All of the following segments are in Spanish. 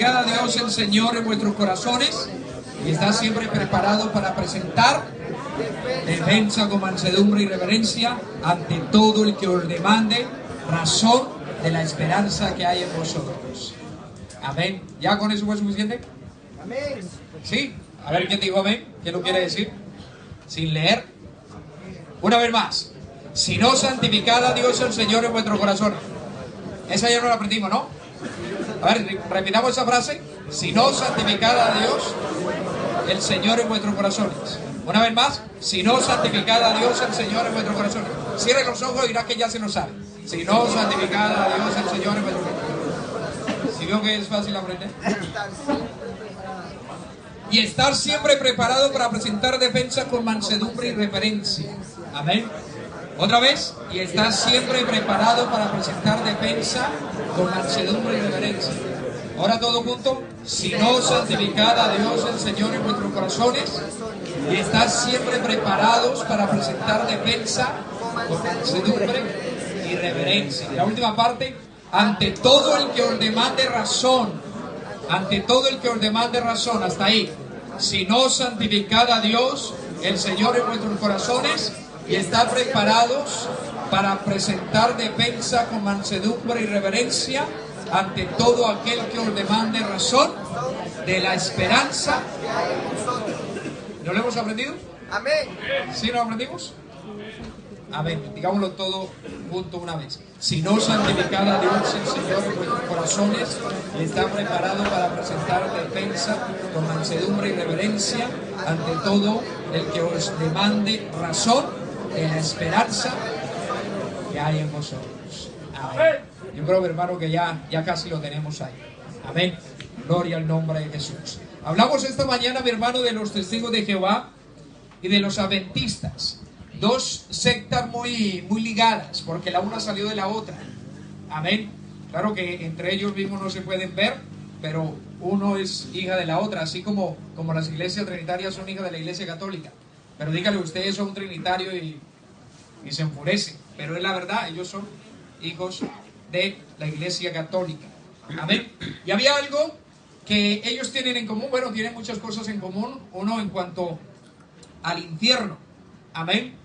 A Dios el Señor en vuestros corazones y está siempre preparado para presentar defensa con mansedumbre y reverencia ante todo el que os demande razón de la esperanza que hay en vosotros. Amén. ¿Ya con eso fue suficiente? Amén. ¿Sí? A ver, ¿quién dijo amén? ¿Qué lo quiere decir? Sin leer. Una vez más. Si no, santificad a Dios el Señor en vuestro corazón. Esa ya no la aprendimos, ¿no? A ver, repitamos esa frase. Si no, santificad a Dios el Señor en vuestros corazones. Una vez más. Si no, santificad a Dios el Señor en vuestros corazones. Cierre los ojos y dirá que ya se lo sabe. Si no, santificad a Dios el Señor en vuestros corazones. ¿Sí vio que es fácil aprender? Y estar siempre preparado para presentar defensa con mansedumbre y reverencia. Amén. Otra vez. Y estar siempre preparado para presentar defensa con mansedumbre y reverencia. Ahora todo junto. Si no, santificad a Dios el Señor en vuestros corazones. Y estar siempre preparados para presentar defensa con mansedumbre y reverencia. Y la última parte. Ante todo el que os demande razón. Ante todo el que os demande razón. Hasta ahí. Si no, santificad a Dios el Señor en vuestros corazones y estad preparados para presentar defensa con mansedumbre y reverencia ante todo aquel que os demande razón de la esperanza. ¿No lo hemos aprendido? Amén. ¿Sí lo aprendimos? Amén. Digámoslo todo junto una vez. Si no, santificad a Dios el Señor en vuestros corazones y está preparado para presentar defensa con mansedumbre y reverencia ante todo el que os demande razón de la esperanza que hay en vosotros. Amén. Yo creo, hermano, que ya casi lo tenemos ahí. Amén. Gloria al nombre de Jesús. Hablamos esta mañana, mi hermano, de los testigos de Jehová y de los adventistas. Dos sectas muy ligadas, porque la una salió de la otra. Amén. Claro que entre ellos mismos no se pueden ver, pero uno es hija de la otra, así como las iglesias trinitarias son hijas de la iglesia católica. Pero dígale, ustedes son un trinitario y se enfurece. Pero es la verdad, ellos son hijos de la iglesia católica. Amén. Y había algo que ellos tienen en común. Bueno, tienen muchas cosas en común. Uno en cuanto al infierno. Amén.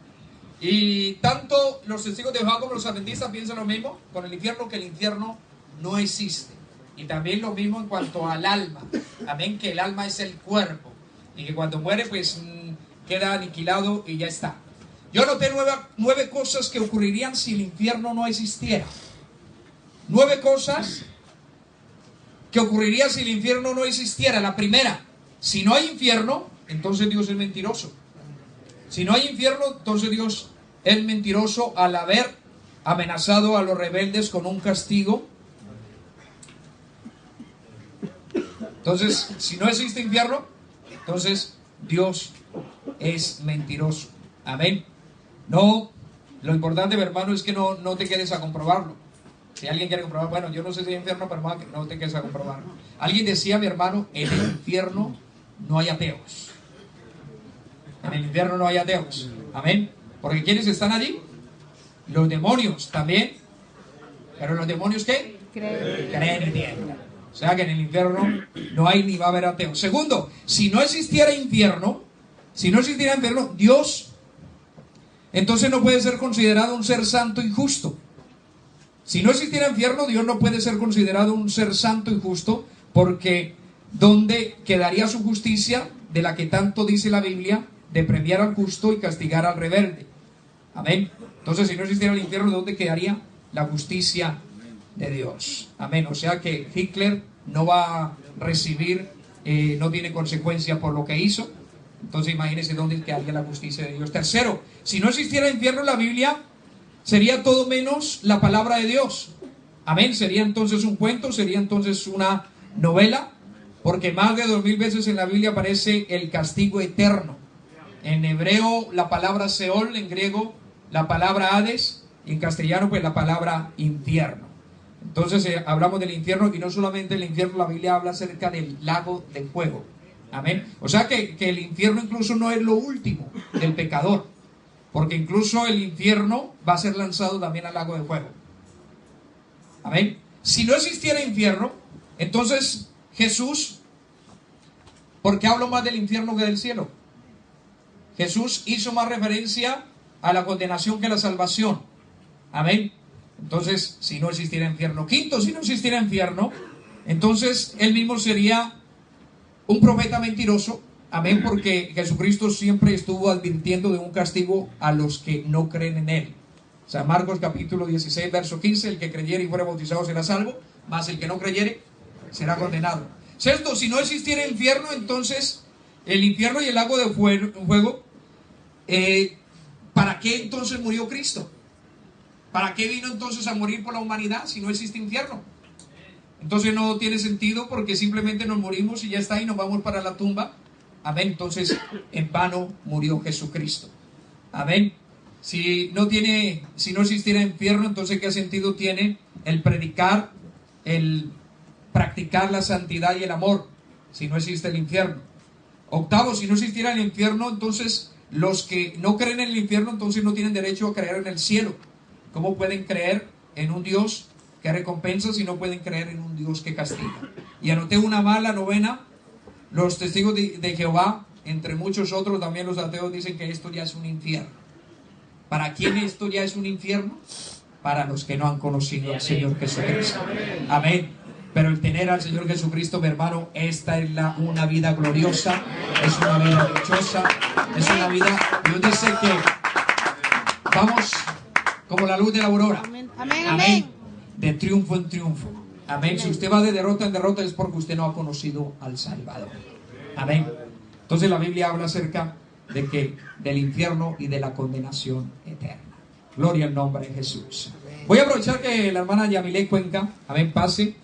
Y tanto los testigos de Jehová como los adventistas piensan lo mismo con el infierno, que el infierno no existe. Y también lo mismo en cuanto al alma. Amén, que el alma es el cuerpo. Y que cuando muere pues queda aniquilado y ya está. Yo noté nueve cosas que ocurrirían si el infierno no existiera. 9 cosas que ocurrirían si el infierno no existiera. La primera, si no hay infierno, entonces Dios es mentiroso. Si no hay infierno, entonces Dios es mentiroso al haber amenazado a los rebeldes con un castigo. Entonces, si no existe infierno, entonces Dios es mentiroso. Amén. No, lo importante, mi hermano, es que no te quedes a comprobarlo. Si alguien quiere comprobar, bueno, yo no sé si hay infierno, pero hermano, no te quedes a comprobarlo. Alguien decía, mi hermano, en el infierno no hay ateos. En el infierno no hay ateos. Amén. Porque ¿quiénes están allí? Los demonios también. ¿Pero los demonios qué? Creen y tiemblan. O sea que en el infierno no hay ni va a haber ateos. Segundo, si no existiera infierno, Dios entonces no puede ser considerado un ser santo y justo. Si no existiera infierno, Dios no puede ser considerado un ser santo y justo, porque ¿dónde quedaría su justicia, de la que tanto dice la Biblia, de premiar al justo y castigar al rebelde? Amén. Entonces, si no existiera el infierno, ¿dónde quedaría la justicia de Dios? Amén. O sea que Hitler no va a recibir, no tiene consecuencia por lo que hizo. Entonces, imagínense dónde quedaría la justicia de Dios. Tercero, si no existiera infierno, la Biblia sería todo menos la palabra de Dios. Amén. Sería entonces un cuento, sería entonces una novela, porque más de 2000 veces en la Biblia aparece el castigo eterno. En hebreo la palabra Seol, en griego la palabra Hades, y en castellano pues la palabra infierno. Entonces hablamos del infierno, y no solamente el infierno, la Biblia habla acerca del lago de fuego. Amén. O sea que el infierno incluso no es lo último del pecador, porque incluso el infierno va a ser lanzado también al lago de fuego. Amén. Si no existiera infierno, entonces Jesús, ¿por qué hablo más del infierno que del cielo? Jesús hizo más referencia a la condenación que a la salvación. Amén. Entonces, si no existiera infierno. Quinto, si no existiera infierno, entonces él mismo sería un profeta mentiroso. Amén, porque Jesucristo siempre estuvo advirtiendo de un castigo a los que no creen en él. San Marcos capítulo 16, verso 15, el que creyere y fuera bautizado será salvo, mas el que no creyere será condenado. Sexto, si no existiera infierno, entonces el infierno y el lago de fuego, ¿para qué entonces murió Cristo? ¿Para qué vino entonces a morir por la humanidad si no existe infierno? Entonces no tiene sentido, porque simplemente nos morimos y ya está, y nos vamos para la tumba. Amén. Entonces en vano murió Jesucristo. Amén. Si no existiera infierno, entonces ¿qué sentido tiene el predicar, el practicar la santidad y el amor si no existe el infierno? Octavo, si no existiera el infierno, entonces los que no creen en el infierno entonces no tienen derecho a creer en el cielo. ¿Cómo pueden creer en un Dios que recompensa si no pueden creer en un Dios que castiga? Y anoté una mala novena. Los testigos de Jehová, entre muchos otros, también los ateos, dicen que esto ya es un infierno. ¿Para quién esto ya es un infierno? Para los que no han conocido al Señor Jesucristo. Amén. Pero el tener al Señor Jesucristo, mi hermano, esta es una vida gloriosa, es una vida dichosa, es una vida, Dios dice que vamos como la luz de la aurora. Amén. Amén. De triunfo en triunfo. Amén. Si usted va de derrota en derrota es porque usted no ha conocido al Salvador. Amén. Entonces la Biblia habla acerca del infierno y de la condenación eterna. Gloria al nombre de Jesús. Voy a aprovechar que la hermana Yamile Cuenca, amén, pase.